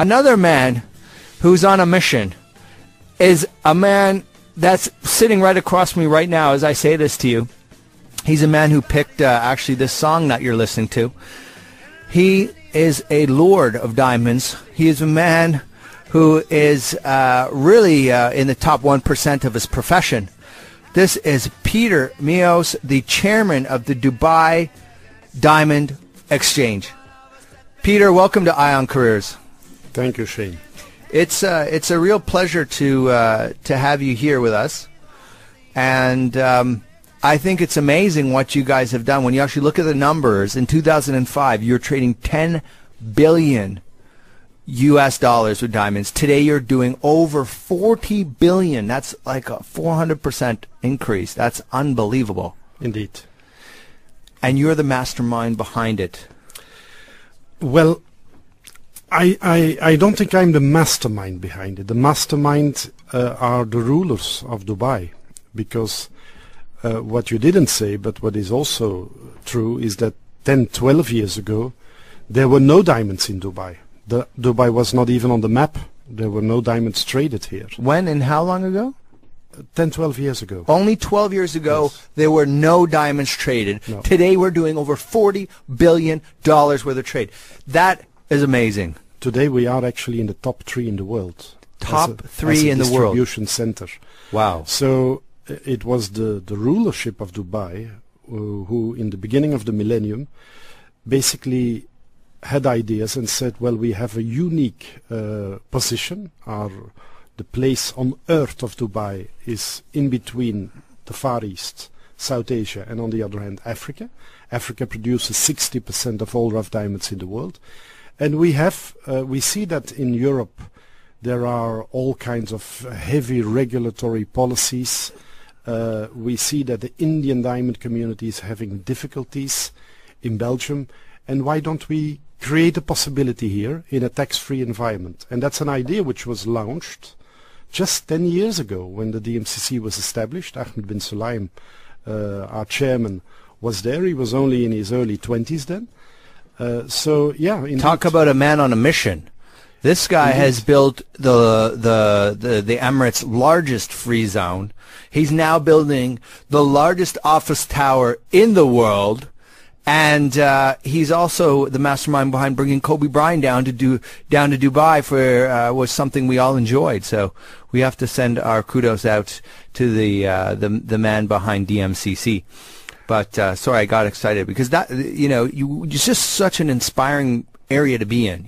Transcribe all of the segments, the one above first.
Another man who's on a mission is a man that's sitting right across me right now as I say this to you. He's a man who picked actually this song that you're listening to. He is a lord of diamonds. He is a man who is really in the top 1% of his profession. This is Peter Meeus, the chairman of the Dubai Diamond Exchange. Peter, welcome to Ion Careers. Thank you, Shane. It's a real pleasure to have you here with us, and I think it's amazing what you guys have done. When you actually look at the numbers, in 2005, you were trading 10 billion US dollars with diamonds. Today, you're doing over 40 billion. That's like a 400% increase. That's unbelievable. Indeed. And you're the mastermind behind it. Well, I don't think I'm the mastermind behind it. The mastermind are the rulers of Dubai, because what you didn't say, but what is also true, is that 10, 12 years ago, there were no diamonds in Dubai. Dubai was not even on the map. There were no diamonds traded here. When and how long ago? 10, 12 years ago. Only 12 years ago, yes. There were no diamonds traded. No. Today, we're doing over $40 billion worth of trade. That is amazing. Today, we are actually in the top 3 in the world. Top 3 in the world. Distribution center. Wow. So it was the rulership of Dubai who, in the beginning of the millennium, basically had ideas and said, well, we have a unique position. The place on earth of Dubai is in between the Far East, South Asia, and on the other hand, Africa. Africa produces 60% of all rough diamonds in the world. And we see that in Europe there are all kinds of heavy regulatory policies. We see that the Indian diamond community is having difficulties in Belgium. And why don't we create a possibility here in a tax-free environment? And that's an idea which was launched just 10 years ago when the DMCC was established. Ahmed bin Sulaim, our chairman, was there. He was only in his early 20s then. So yeah, indeed. Talk about a man on a mission. This guy indeed has built the Emirates' largest free zone. He's now building the largest office tower in the world. And he's also the mastermind behind bringing Kobe Bryant down to Dubai for was something we all enjoyed. So we have to send our kudos out to the man behind DMCC. But sorry, I got excited because that it's just such an inspiring area to be in.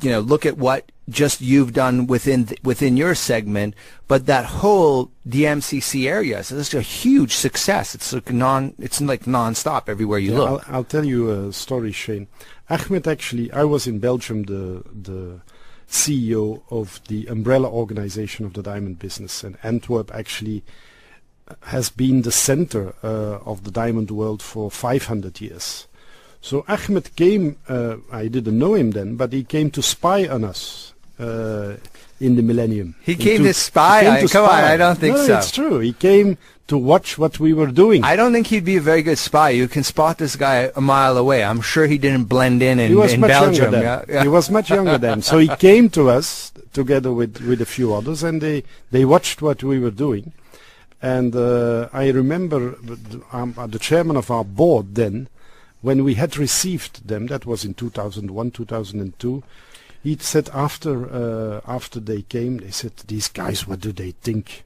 Look at what just you've done within your segment, but that whole DMCC area, so this is a huge success. It's like non-stop everywhere you look. I'll tell you a story, Shane. Ahmed, actually, I was in Belgium, the CEO of the umbrella organization of the diamond business, and Antwerp actually has been the center of the diamond world for 500 years. So Ahmed came, I didn't know him then, but he came to spy on us in the millennium. He came to spy? Come on, I don't think so. No, it's true. He came to watch what we were doing. I don't think he'd be a very good spy. You can spot this guy a mile away. I'm sure he didn't blend in Belgium. He was much younger then. So he came to us together with a few others, and they watched what we were doing. And I remember the chairman of our board then, when we had received them, that was in 2001, 2002, he said after they came, they said, these guys, what do they think?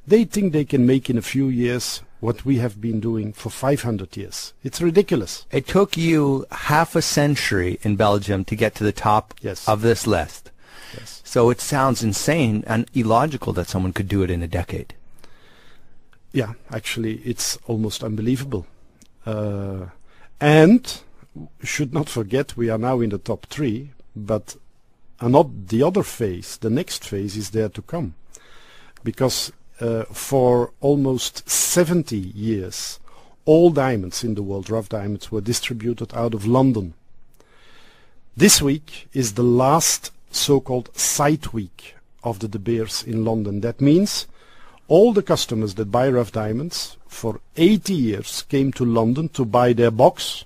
They think they can make in a few years what we have been doing for 500 years. It's ridiculous. It took you half a century in Belgium to get to the top of this list. Yes. So it sounds insane and illogical that someone could do it in a decade. Yeah, actually, it's almost unbelievable. And should not forget, we are now in the top 3, but the other phase, the next phase is there to come. Because for almost 70 years, all diamonds in the world, rough diamonds, were distributed out of London. This week is the last so-called site week of the De Beers in London. That means all the customers that buy rough diamonds for 80 years came to London to buy their box.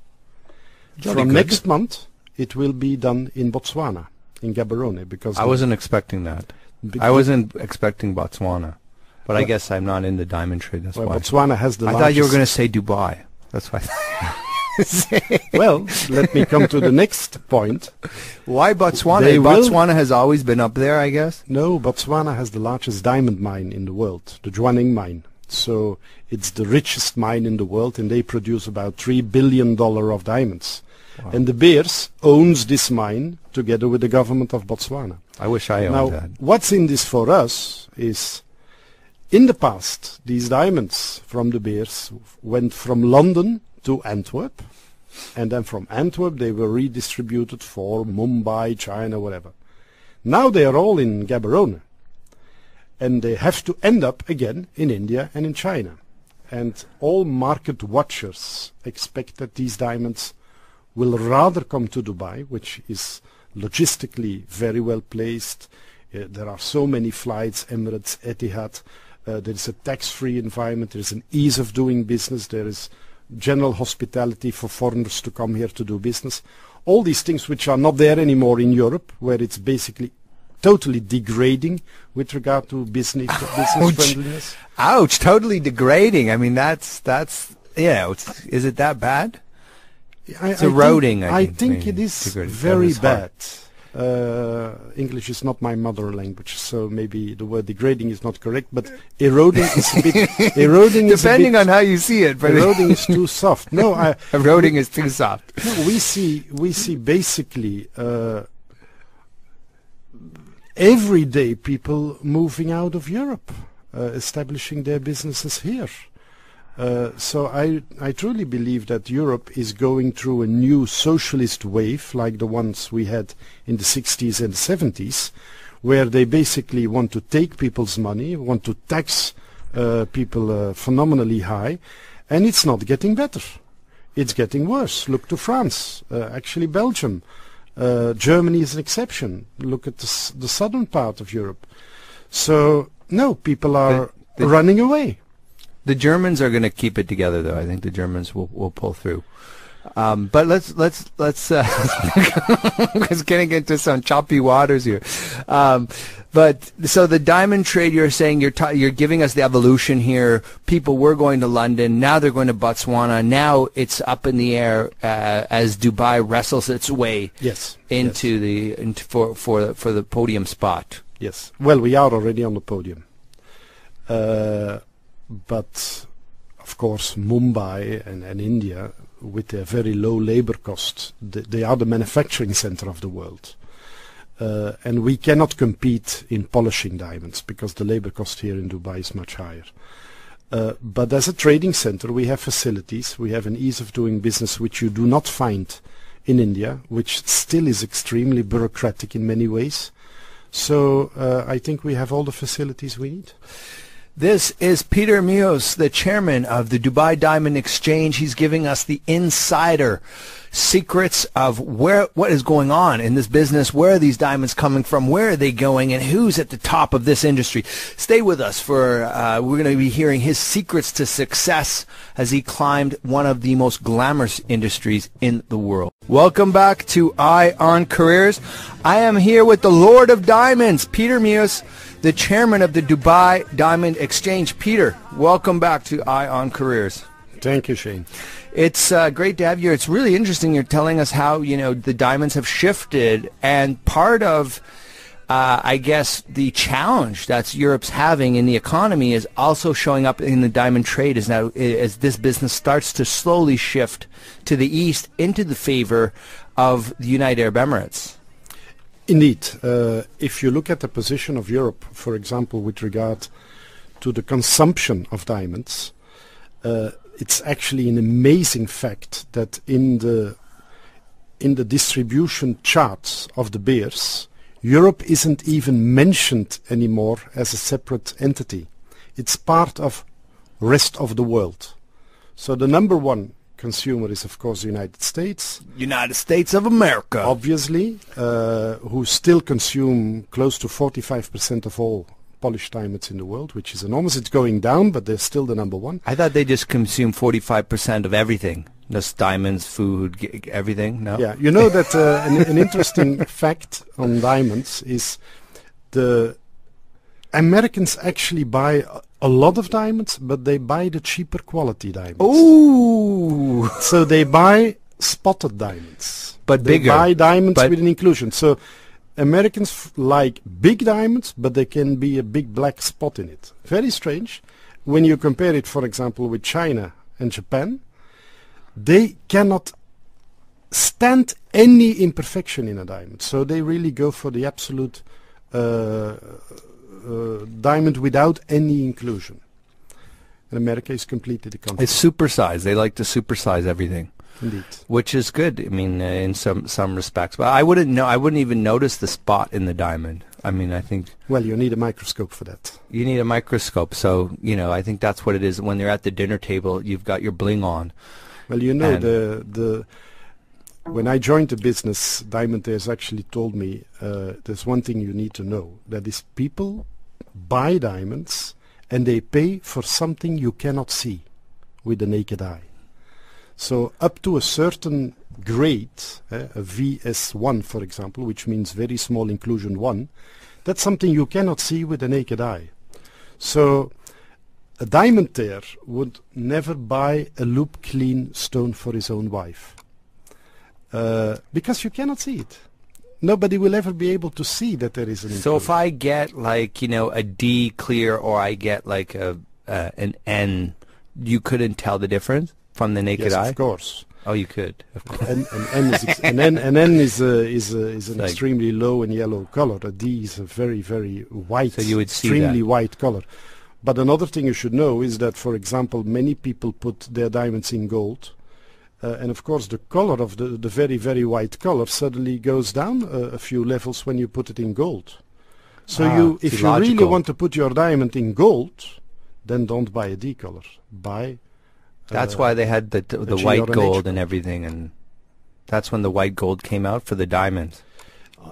From next month, it will be done in Botswana. in Gaborone, because I wasn't expecting that. I wasn't expecting Botswana, but I guess I'm not in the diamond trade. That's why. Botswana has the I largest... thought you were going to say Dubai. That's why. Well, let me come to the next point. Why Botswana? Botswana has always been up there, I guess. No, Botswana has the largest diamond mine in the world, the Jwaneng mine. So it's the richest mine in the world, and they produce about $3 billion of diamonds. Wow. And De Beers owns this mine together with the government of Botswana. I wish I owned that. What's in this for us is, in the past, these diamonds from De Beers went from London to Antwerp, and then from Antwerp they were redistributed for Mumbai, China, whatever. Now they are all in Gaborone, and they have to end up again in India and in China. And all market watchers expect that these diamonds will rather come to Dubai, which is logistically very well placed. There are so many flights, Emirates, Etihad. There is a tax-free environment. There is an ease of doing business. There is general hospitality for foreigners to come here to do business. All these things which are not there anymore in Europe, where it's basically totally degrading with regard to business friendliness. Ouch! Totally degrading. I mean, that's is it that bad? It's eroding. I think it is very bad. English is not my mother language, so maybe the word degrading is not correct, but eroding is a bit... Eroding depending on how you see it. But eroding is too soft. No, eroding is too soft. No, we see basically every day people moving out of Europe, establishing their businesses here. So I truly believe that Europe is going through a new socialist wave like the ones we had in the 60s and 70s, where they basically want to take people's money, want to tax people phenomenally high, and it's not getting better. It's getting worse. Look to France, actually Belgium. Germany is an exception. Look at the southern part of Europe. So, no, people are running away. The Germans are going to keep it together, though. I think the Germans will pull through. But let's because getting into some choppy waters here. But so the diamond trade, you're saying you're giving us the evolution here. People were going to London, now they're going to Botswana. Now it's up in the air as Dubai wrestles its way into for the podium spot. Yes. Well, we are already on the podium. But, of course, Mumbai and India, with their very low labor costs, they are the manufacturing center of the world. And we cannot compete in polishing diamonds because the labor cost here in Dubai is much higher. But as a trading center, we have facilities, we have an ease of doing business which you do not find in India, which still is extremely bureaucratic in many ways. So I think we have all the facilities we need. This is Peter Meeus, the chairman of the Dubai Diamond Exchange. He's giving us the insider secrets of what is going on in this business, where are these diamonds coming from, where are they going, and who's at the top of this industry. Stay with us for we're going to be hearing his secrets to success as he climbed one of the most glamorous industries in the world. Welcome back to Eye on Careers. I am here with the Lord of Diamonds, Peter Meeus, the chairman of the Dubai Diamond Exchange. Peter, welcome back to Eye on Careers. Thank you, Shane. It's great to have you. It's really interesting. You're telling us how, the diamonds have shifted, and part of, I guess, the challenge that Europe's having in the economy is also showing up in the diamond trade as this business starts to slowly shift to the east into the favor of the United Arab Emirates. Indeed. If you look at the position of Europe, for example, with regard to the consumption of diamonds, it's actually an amazing fact that in the distribution charts of De Beers, Europe isn't even mentioned anymore as a separate entity. It's part of rest of the world. So the number one consumer is, of course, the United States. United States of America. Obviously, who still consume close to 45% of all polished diamonds in the world, which is enormous. It's going down, but they're still the number one. I thought they just consume 45% of everything. Just diamonds, food, everything, no? Yeah, you know that an interesting fact on diamonds is the Americans actually buy a lot of diamonds, but they buy the cheaper quality diamonds. Ooh! So they buy spotted diamonds. But they bigger. buy diamonds with an inclusion. So Americans like big diamonds, but there can be a big black spot in it. Very strange. When you compare it, for example, with China and Japan, they cannot stand any imperfection in a diamond. So they really go for the absolute diamond without any inclusion. And America is completely the contrary. It's supersized. They like to supersize everything. Indeed. Which is good. I mean, in some respects. But I wouldn't even notice the spot in the diamond. I mean, I think. Well, you need a microscope for that. You need a microscope. So, I think that's what it is. When they're at the dinner table, you've got your bling on. Well, when I joined the business, Diamondaires actually told me there's one thing you need to know. That is, people buy diamonds and they pay for something you cannot see with the naked eye. So up to a certain grade, a VS1 for example, which means very small inclusion 1, that's something you cannot see with the naked eye. So a diamandaire would never buy a loop clean stone for his own wife. Because you cannot see it. Nobody will ever be able to see that there is an inclusion. So if I get a D clear or I get like an N, you couldn't tell the difference from the naked eye? Yes, of course. Oh, you could. Of course. An N is an extremely low and yellow color. A D is a very, very white, so you would see extremely that. white color. But another thing you should know is that, for example, many people put their diamonds in gold. And of course the color of the very, very white color suddenly goes down a few levels when you put it in gold. So if you really want to put your diamond in gold, then don't buy a D color. Buy that's why they had the white gold and everything, and that's when the white gold came out for the diamonds.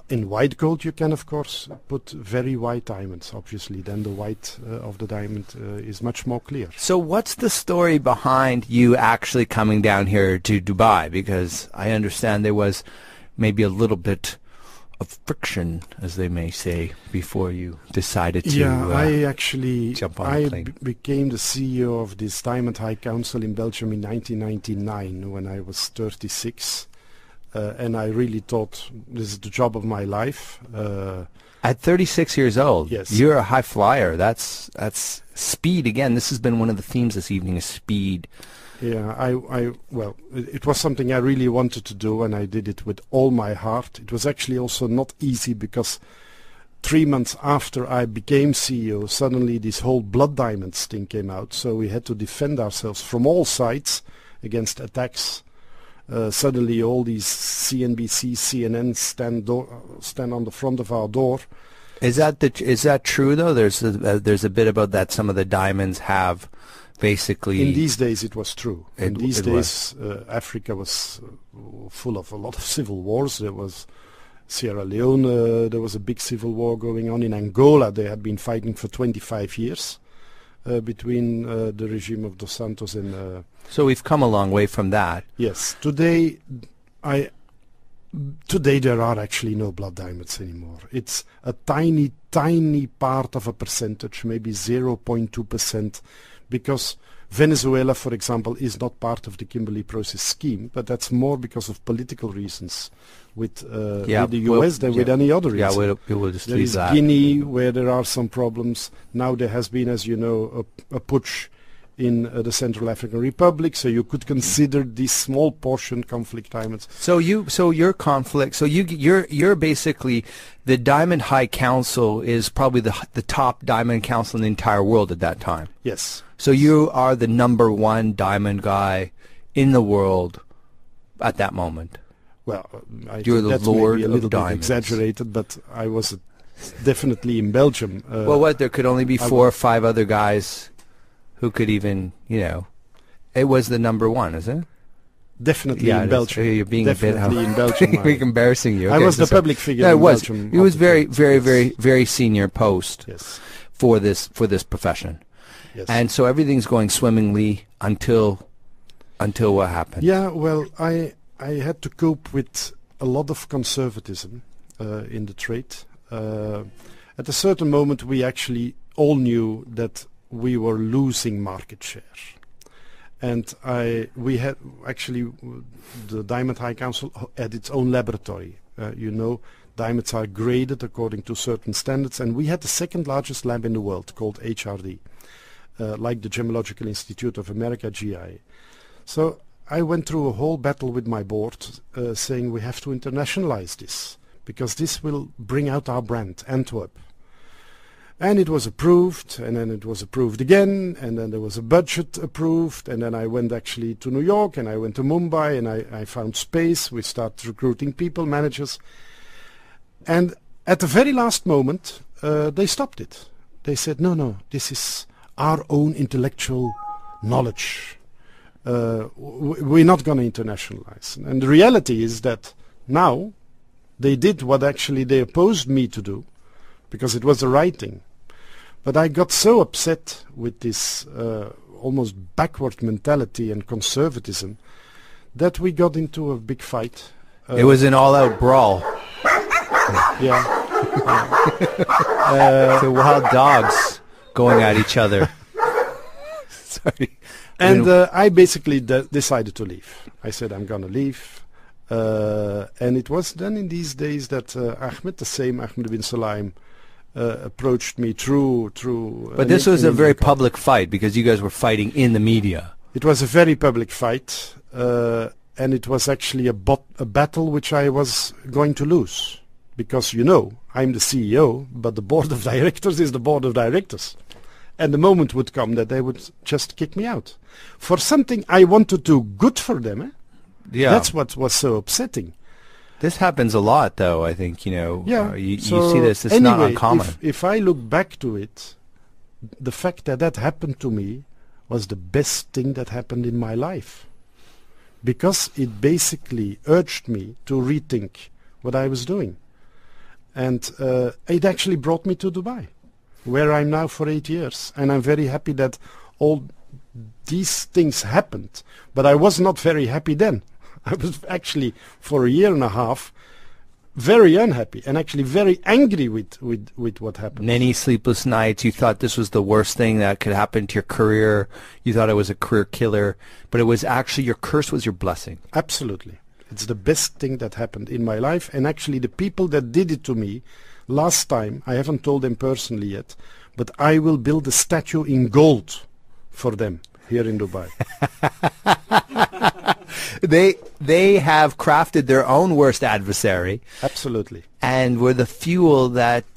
In white gold you can of course put very white diamonds, obviously. Then the white of the diamond is much more clear. So what's the story behind you actually coming down here to Dubai? Because I understand there was maybe a little bit of friction, as they may say, before you decided to jump on a plane. Became the CEO of this Diamond High Council in Belgium in 1999 when I was 36. And I really thought this is the job of my life. At 36 years old, yes. You're a high flyer. That's speed again. This has been one of the themes this evening is speed. Yeah, well, it was something I really wanted to do, and I did it with all my heart. It was actually also not easy because 3 months after I became CEO, suddenly this whole blood diamonds thing came out. So we had to defend ourselves from all sides against attacks. Suddenly all these CNBC, CNN stand on the front of our door. Is that true though? There's a bit about that. Some of the diamonds have basically. In these days, it was true. In these days, Africa was full of a lot of civil wars. There was Sierra Leone. There was a big civil war going on in Angola. They had been fighting for 25 years between the regime of Dos Santos and. So we've come a long way from that. Yes. Today there are actually no blood diamonds anymore. It's a tiny, tiny part of a percentage, maybe 0.2%, because Venezuela, for example, is not part of the Kimberley Process scheme, but that's more because of political reasons with the US than with any other reason. Yeah, we'll just there leave is that. Guinea, where there are some problems. Now there has been, as you know, a putsch in the Central African Republic, so you could consider this small portion conflict diamonds. So you're basically the Diamond High Council is probably the top diamond council in the entire world at that time. Yes. So you are the #1 diamond guy in the world at that moment. Well, you're the Lord maybe a little of bit diamonds. exaggerated, but I was definitely in Belgium. There could only be 4 or 5 other guys who could even, it was the #1, isn't it? Definitely in Belgium. You're being definitely in Belgium. We're embarrassing you. I was the public figure No, in it was. Belgium. It was very, very, very, very senior post. Yes. for this profession. Yes. And so everything's going swimmingly until what happened? Yeah, well, I had to cope with a lot of conservatism in the trade. At a certain moment, we actually all knew that we were losing market share. And we had actually, the Diamond High Council had its own laboratory. Diamonds are graded according to certain standards, and we had the second largest lab in the world called HRD, like the Gemological Institute of America, GI. So I went through a whole battle with my board saying we have to internationalize this because this will bring out our brand, Antwerp. And it was approved, and then it was approved again, and then there was a budget approved, and then I went actually to New York, and I went to Mumbai, and I found space. We started recruiting people, managers. And at the very last moment, they stopped it. They said, no, this is our own intellectual knowledge. We're not going to internationalize. And the reality is that now they did what actually they opposed me to do, because it was the right thing. But I got so upset with this almost backward mentality and conservatism that we got into a big fight. It was an all-out brawl. Yeah. The wild dogs going at each other. Sorry. And I basically decided to leave. I said, I'm going to leave. And it was then in these days that Ahmed bin Sulaim, approached me through. But this was a very public fight because you guys were fighting in the media. It was a very public fight, and it was actually a battle which I was going to lose, because I'm the CEO, but the board of directors is the board of directors, and the moment would come that they would just kick me out for something I want to do good for them. Eh? Yeah, that's what was so upsetting. This happens a lot, though. I think you see this. It's anyway, not uncommon. If I look back to it, the fact that happened to me was the best thing that happened in my life, because it basically urged me to rethink what I was doing, and it actually brought me to Dubai, where I'm now for 8 years, and I'm very happy that all these things happened. But I was not very happy then. I was actually, for a year and a half, very unhappy and actually very angry with what happened. Many sleepless nights. You thought this was the worst thing that could happen to your career. You thought it was a career killer. But it was actually, your curse was your blessing. Absolutely. It's the best thing that happened in my life. And actually the people that did it to me, last time, I haven't told them personally yet, but I will build a statue in gold for them here in Dubai. They have crafted their own worst adversary. Absolutely. And were the fuel that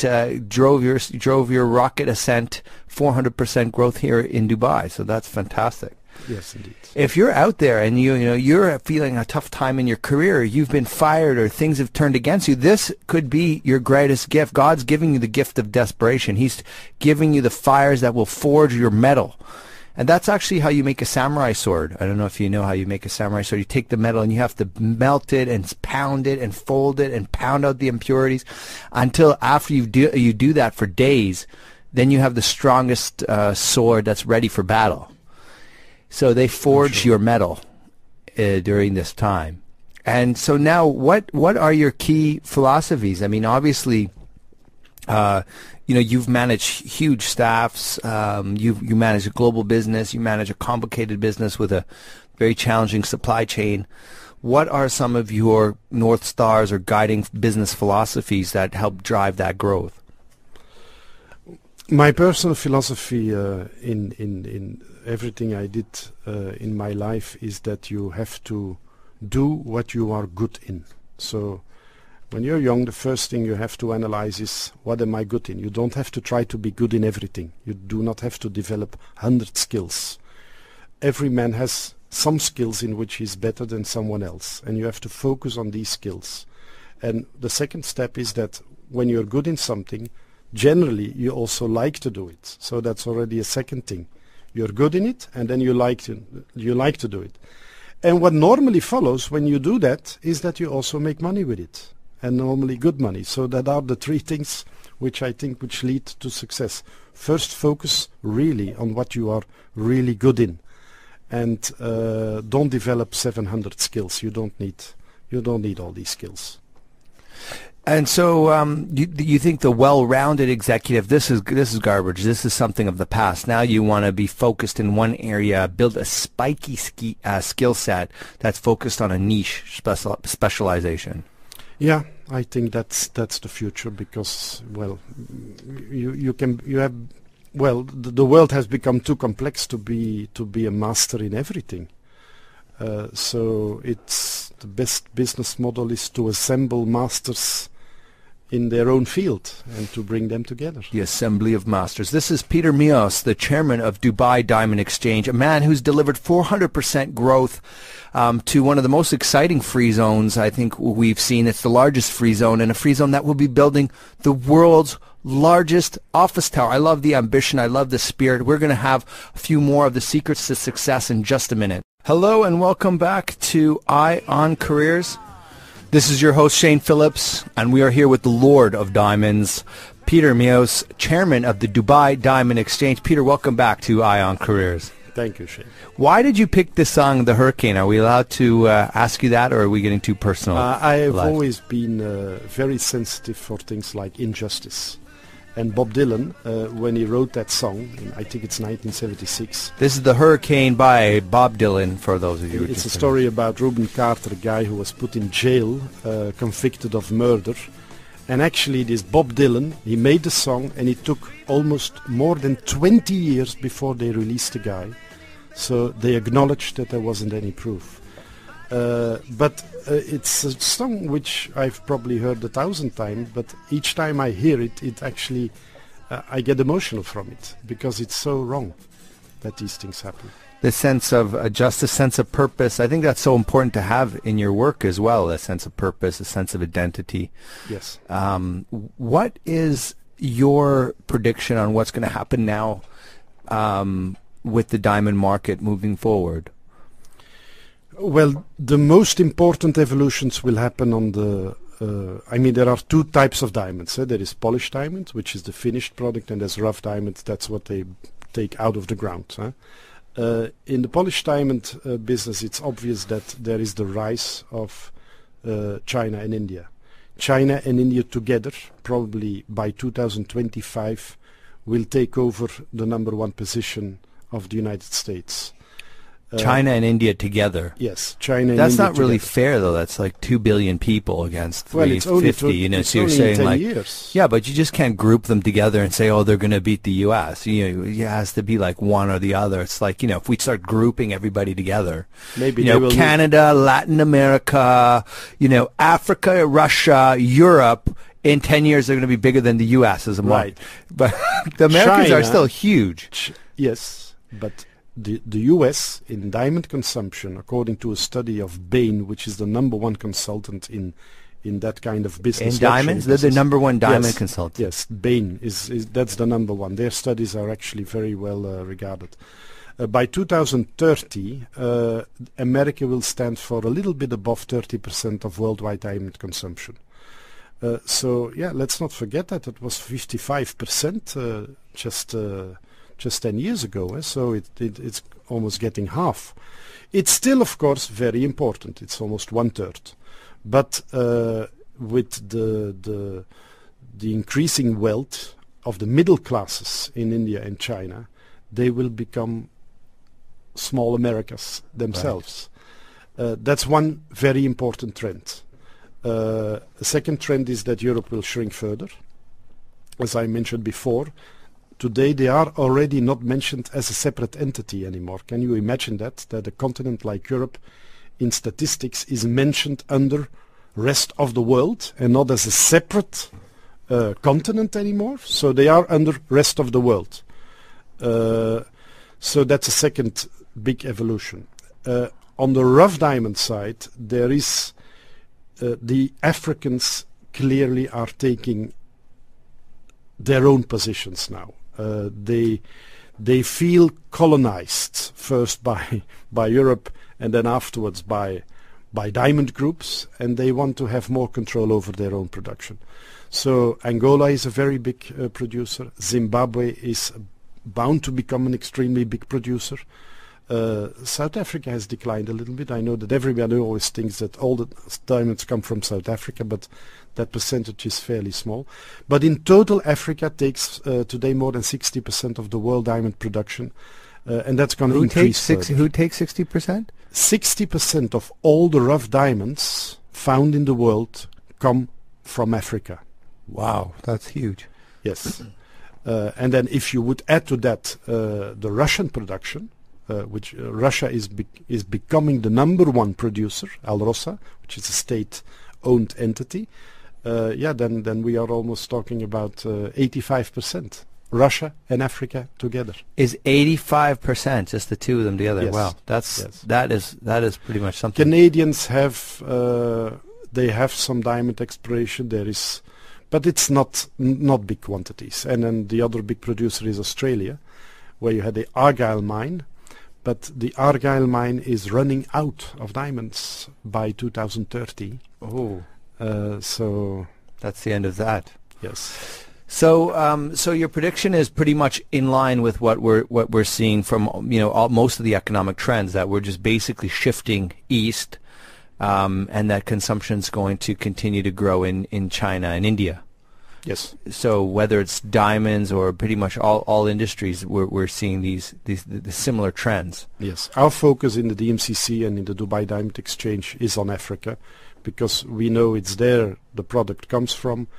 drove your rocket ascent 400% growth here in Dubai. So that's fantastic. Yes, indeed. If you're out there and you're feeling a tough time in your career, you've been fired or things have turned against you, this could be your greatest gift. God's giving you the gift of desperation. He's giving you the fires that will forge your metal. And that's actually how you make a samurai sword. I don't know if you know how you make a samurai sword. You take the metal and you have to melt it and pound it and fold it and pound out the impurities until after you do that for days, then you have the strongest sword that's ready for battle. So they forge your metal during this time. And so now what are your key philosophies? I mean, obviously, you've managed huge staffs. You manage a global business. You manage a complicated business with a very challenging supply chain. What are some of your North Stars or guiding business philosophies that help drive that growth? My personal philosophy in everything I did in my life is that you have to do what you are good in. So when you're young, the first thing you have to analyze is, what am I good in? You don't have to try to be good in everything. You do not have to develop 100 skills. Every man has some skills in which he's better than someone else, and you have to focus on these skills. And the second step is that when you're good in something, generally you also like to do it. So that's already a second thing. You're good in it, and then you like to do it. And what normally follows when you do that is that you also make money with it, and normally good money. So that are the three things which I think which lead to success. First, focus really on what you are really good in, and don't develop 700 skills. You don't need all these skills. And so you think the well-rounded executive, this is garbage. This is something of the past. Now you want to be focused in one area, build a spiky skill set that's focused on a niche specialization. Yeah, I think that's the future, because well, the world has become too complex to be a master in everything. So it's the best business model is to assemble masters in their own field and to bring them together. The assembly of masters. This is Peter Meeus, the chairman of Dubai Diamond Exchange, a man who's delivered 400% growth to one of the most exciting free zones I think we've seen. It's the largest free zone, and a free zone that will be building the world's largest office tower. I love the ambition. I love the spirit. We're going to have a few more of the secrets to success in just a minute. Hello and welcome back to Eye on Careers. This is your host, Shane Phillips, and we are here with the Lord of Diamonds, Peter Meeus, chairman of the Dubai Diamond Exchange. Peter, welcome back to Eye on Careers. Thank you, Shane. Why did you pick this song, The Hurricane? Are we allowed to ask you that, or are we getting too personal? I have always been very sensitive for things like injustice. And Bob Dylan, when he wrote that song, I think it's 1976. This is The Hurricane by Bob Dylan, for those of you who It's a story about Reuben Carter, a guy who was put in jail, convicted of murder. And actually, this Bob Dylan, he made the song, and it took almost more than 20 years before they released the guy. So they acknowledged that there wasn't any proof. But it's a song which I've probably heard 1,000 times, but each time I hear it, it actually, I get emotional from it, because it's so wrong that these things happen. The sense of justice, sense of purpose, I think that's so important to have in your work as well, a sense of purpose, a sense of identity. Yes. What is your prediction on what's going to happen now with the diamond market moving forward? Well, the most important evolutions will happen on the, there are two types of diamonds. There is polished diamond, which is the finished product, and there's rough diamond, that's what they take out of the ground. In the polished diamond business, it's obvious that there is the rise of China and India. China and India together, probably by 2025, will take over the #1 position of the United States. China and India together. Yes, China and That's India not really together. fair, though. That's like 2 billion people against 350. Well, it's only So you're saying 10 like, years. yeah, but you just can't group them together and say, oh, they're going to beat the U.S. It has to be like one or the other. It's like, if we start grouping everybody together, maybe Canada, Latin America, Africa, Russia, Europe. In 10 years, they're going to be bigger than the U.S. as a market. But the Americans are still huge. Yes, but the U.S. in diamond consumption, according to a study of Bain, which is the #1 consultant in that kind of business. In diamonds? They're the #1 diamond consultant. Yes, Bain is that's the #1. Their studies are actually very well regarded. By 2030, America will stand for a little bit above 30% of worldwide diamond consumption. Let's not forget that it was 55% just 10 years ago. So it's almost getting half. It's still, of course, very important. It's almost 1/3. But with the increasing wealth of the middle classes in India and China, they will become small Americas themselves. Right. That's one very important trend. The second trend is that Europe will shrink further. As I mentioned before, today they are already not mentioned as a separate entity anymore. Can you imagine that a continent like Europe in statistics is mentioned under rest of the world and not as a separate continent anymore? So they are under rest of the world. So that's a second big evolution. On the rough diamond side, there is the Africans clearly are taking their own positions now. They feel colonized first by Europe and then afterwards by diamond groups, and they want to have more control over their own production. So Angola is a very big producer. Zimbabwe is bound to become an extremely big producer. South Africa has declined a little bit. I know that everybody always thinks that all the diamonds come from South Africa, but that percentage is fairly small. But in total, Africa takes today more than 60% of the world diamond production, and that's going to increase. Who takes 60%? 60% of all the rough diamonds found in the world come from Africa. Wow, that's huge. Yes. And then if you would add to that the Russian production, which Russia is becoming the #1 producer, Alrosa, which is a state-owned entity, then we are almost talking about 85%. Russia and Africa together. Is 85% just the two of them together? Yes. Wow, Yes. that is pretty much something. Canadians have they have some diamond exploration. There is, but it's not big quantities. And then the other big producer is Australia, where you had the Argyle mine, but the Argyle mine is running out of diamonds by 2030. Oh, so that's the end of that. Yes. So, so your prediction is pretty much in line with what we're seeing from most of the economic trends, that we're just basically shifting east, and that consumption is going to continue to grow in China and India. Yes. So whether it's diamonds or pretty much all industries, we're seeing the similar trends. Yes. Our focus in the DMCC and in the Dubai Diamond Exchange is on Africa, because we know it's there the product comes from.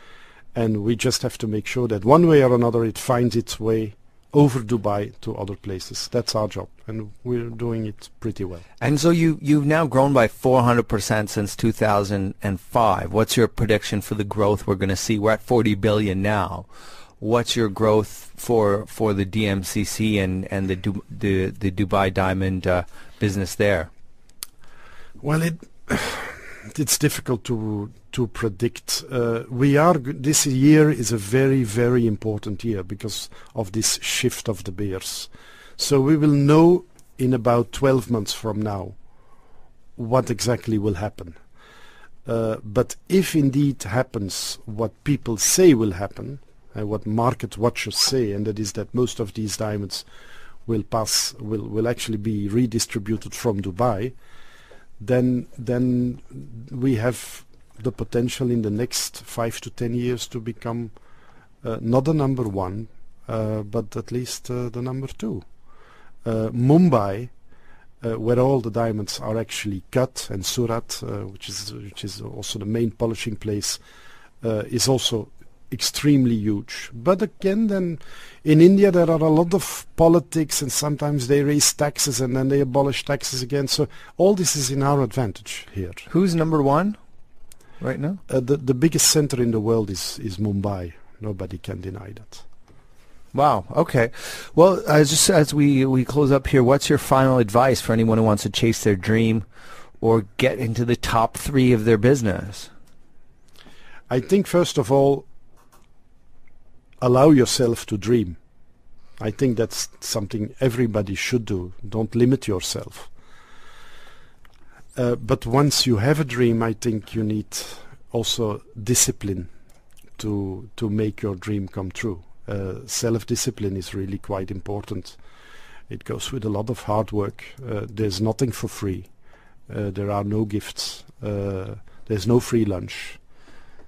And we just have to make sure that one way or another it finds its way over Dubai to other places. That's our job, and we're doing it pretty well. And so you've now grown by 400% since 2005. What's your prediction for the growth we're going to see? We're at 40 billion now. What's your growth for the DMCC and the Dubai Diamond business there? Well, it's difficult to predict. This year is a very, very important year because of this shift of the bears. So we will know in about 12 months from now what exactly will happen. But if indeed happens what people say will happen, what market watchers say, and that is that most of these diamonds will actually be redistributed from Dubai, then we have the potential in the next 5 to 10 years to become not the #1, but at least the #2. Mumbai, where all the diamonds are actually cut, and Surat, which is also the main polishing place, is also extremely huge. But again, then in India there are a lot of politics, and sometimes they raise taxes and then they abolish taxes again. So all this is in our advantage here. Who's #1 right now? The biggest center in the world is Mumbai. Nobody can deny that. Wow. Okay. Well, just as we close up here, what's your final advice for anyone who wants to chase their dream or get into the top 3 of their business? I think first of all, allow yourself to dream. I think that's something everybody should do. Don't limit yourself. But once you have a dream, I think you need also discipline to make your dream come true. Self-discipline is really quite important. It goes with a lot of hard work. There's nothing for free. There are no gifts. There's no free lunch.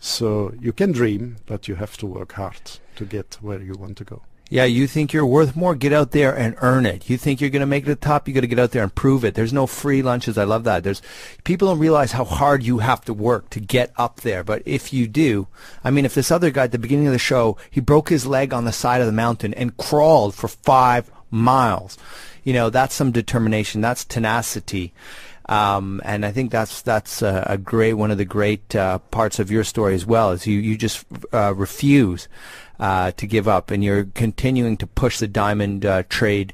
So you can dream, but you have to work hard to get where you want to go. Yeah, you think you're worth more, get out there and earn it. You think you're going to make it to the top, you got to get out there and prove it. There's no free lunches. I love that. People don't realize how hard you have to work to get up there. But if you do, I mean, if this other guy at the beginning of the show, he broke his leg on the side of the mountain and crawled for 5 miles. That's some determination. That's tenacity. And I think that's one of the great parts of your story as well, is you just refuse to give up, and you're continuing to push the diamond trade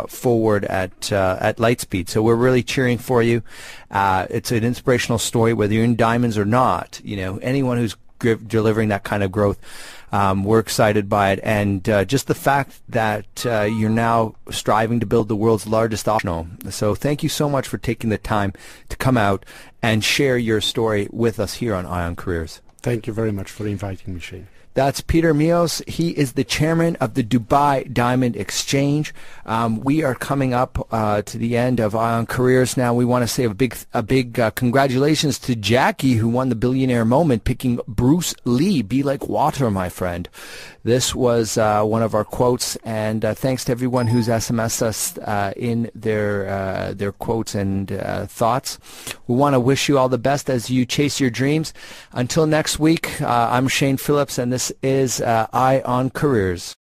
forward at light speed. So we're really cheering for you. It's an inspirational story, whether you're in diamonds or not. Anyone who's delivering that kind of growth, we're excited by it, and just the fact that you're now striving to build the world's largest optional. So thank you so much for taking the time to come out and share your story with us here on Ion Careers. Thank you very much for inviting me, Shane. That's Peter Meeus. He is the chairman of the Dubai Diamond Exchange. We are coming up to the end of Eye on Careers now. We want to say a big congratulations to Jackie, who won the Billionaire Moment, picking Bruce Lee. Be like water, my friend. This was one of our quotes, and thanks to everyone who's SMS'd us in their quotes and thoughts. We want to wish you all the best as you chase your dreams. Until next week, I'm Shane Phillips, and this is Eye on Careers.